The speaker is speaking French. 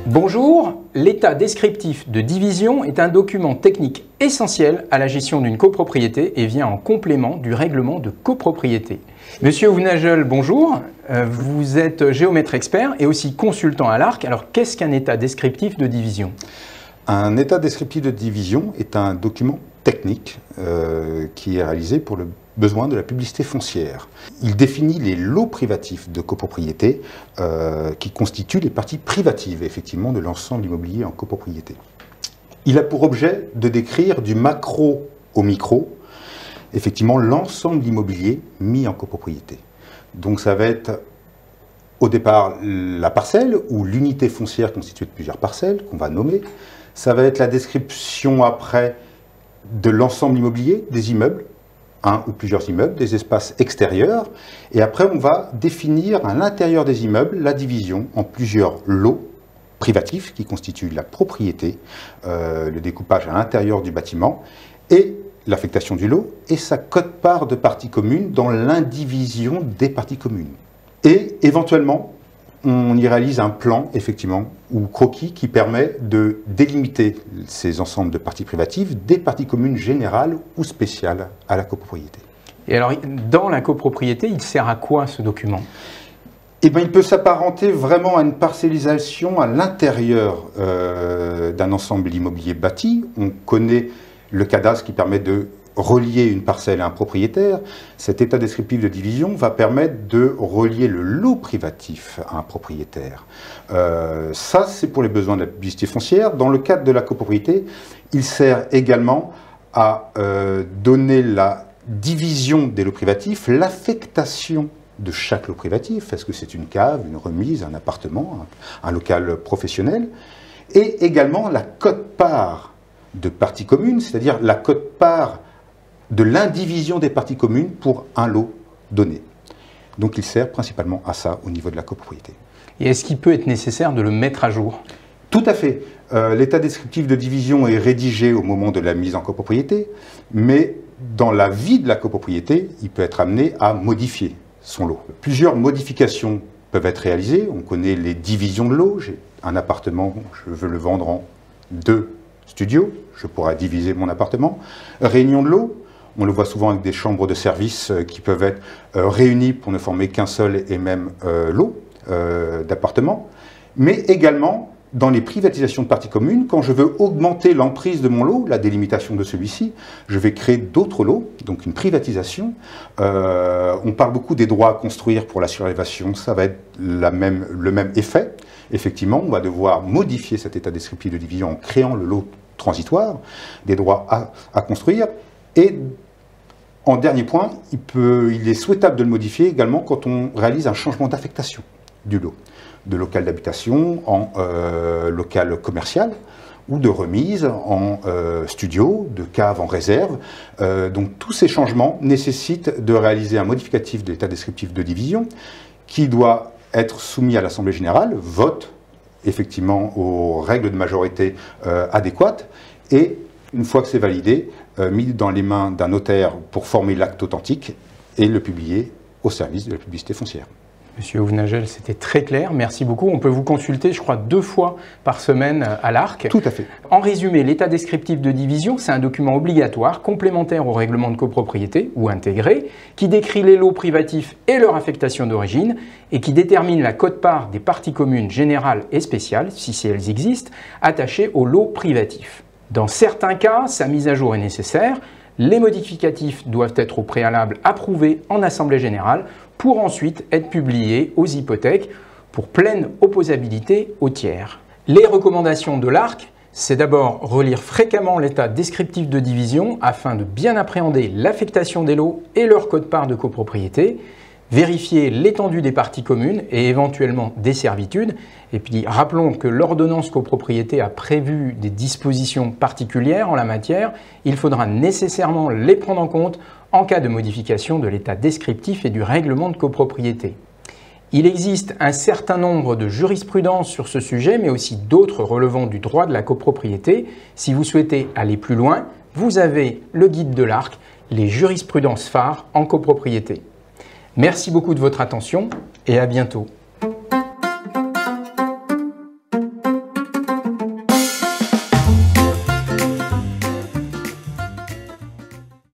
Bonjour, l'état descriptif de division est un document technique essentiel à la gestion d'une copropriété et vient en complément du règlement de copropriété. Monsieur Ouvnagel, bonjour. Vous êtes géomètre expert et aussi consultant à l'ARC. Alors, qu'est-ce qu'un état descriptif de division? Un état descriptif de division est un document technique qui est réalisé pour le besoin de la publicité foncière. Il définit les lots privatifs de copropriété qui constituent les parties privatives, effectivement, de l'ensemble immobilier en copropriété. Il a pour objet de décrire du macro au micro, effectivement, l'ensemble de l'immobilier mis en copropriété. Donc ça va être au départ la parcelle ou l'unité foncière constituée de plusieurs parcelles qu'on va nommer. Ça va être la description après de l'ensemble immobilier, des immeubles, un ou plusieurs immeubles, des espaces extérieurs. Et après, on va définir à l'intérieur des immeubles la division en plusieurs lots privatifs qui constituent la propriété, le découpage à l'intérieur du bâtiment et l'affectation du lot et sa quote-part de parties communes dans l'indivision des parties communes. Et éventuellement, on y réalise un plan, effectivement, ou croquis qui permet de délimiter ces ensembles de parties privatives des parties communes générales ou spéciales à la copropriété. Et alors, dans la copropriété, il sert à quoi ce document? Eh bien, il peut s'apparenter vraiment à une parcellisation à l'intérieur d'un ensemble immobilier bâti. On connaît le cadastre qui permet de relier une parcelle à un propriétaire. Cet état descriptif de division va permettre de relier le lot privatif à un propriétaire. Ça, c'est pour les besoins de la publicité foncière. Dans le cadre de la copropriété, il sert également à donner la division des lots privatifs, l'affectation de chaque lot privatif. Est-ce que c'est une cave, une remise, un appartement, un local professionnel? Et également la quote-part de parties communes, c'est-à-dire la quote-part de l'indivision des parties communes pour un lot donné. Donc il sert principalement à ça au niveau de la copropriété. Et est-ce qu'il peut être nécessaire de le mettre à jour? Tout à fait. L'état descriptif de division est rédigé au moment de la mise en copropriété, mais dans la vie de la copropriété, il peut être amené à modifier son lot. Plusieurs modifications peuvent être réalisées. On connaît les divisions de lots. J'ai un appartement, je veux le vendre en 2 studios, je pourrais diviser mon appartement. Réunion de lots. On le voit souvent avec des chambres de service qui peuvent être réunies pour ne former qu'un seul et même lot d'appartements. Mais également, dans les privatisations de parties communes, quand je veux augmenter l'emprise de mon lot, la délimitation de celui-ci, je vais créer d'autres lots, donc une privatisation. On parle beaucoup des droits à construire pour la surélévation, ça va être le même effet. Effectivement, on va devoir modifier cet état descriptif de division en créant le lot transitoire, des droits à construire. Et en dernier point, il est souhaitable de le modifier également quand on réalise un changement d'affectation du lot, de local d'habitation en local commercial ou de remise en studio, de cave en réserve. Donc tous ces changements nécessitent de réaliser un modificatif de l'état descriptif de division qui doit être soumis à l'Assemblée générale, vote effectivement aux règles de majorité adéquates et une fois que c'est validé, mis dans les mains d'un notaire pour former l'acte authentique et le publier au service de la publicité foncière. Monsieur Ouvnagel, c'était très clair, merci beaucoup. On peut vous consulter, je crois, 2 fois par semaine à l'ARC. Tout à fait. En résumé, l'état descriptif de division, c'est un document obligatoire, complémentaire au règlement de copropriété ou intégré, qui décrit les lots privatifs et leur affectation d'origine et qui détermine la quote-part des parties communes générales et spéciales, si elles existent, attachées aux lots privatifs. Dans certains cas, sa mise à jour est nécessaire. Les modificatifs doivent être au préalable approuvés en Assemblée générale pour ensuite être publiés aux hypothèques pour pleine opposabilité aux tiers. Les recommandations de l'ARC, c'est d'abord relire fréquemment l'état descriptif de division afin de bien appréhender l'affectation des lots et leur quote-part de copropriété, vérifier l'étendue des parties communes et éventuellement des servitudes. Et puis rappelons que l'ordonnance copropriété a prévu des dispositions particulières en la matière. Il faudra nécessairement les prendre en compte en cas de modification de l'état descriptif et du règlement de copropriété. Il existe un certain nombre de jurisprudences sur ce sujet, mais aussi d'autres relevant du droit de la copropriété. Si vous souhaitez aller plus loin, vous avez le guide de l'ARC, les jurisprudences phares en copropriété. Merci beaucoup de votre attention et à bientôt.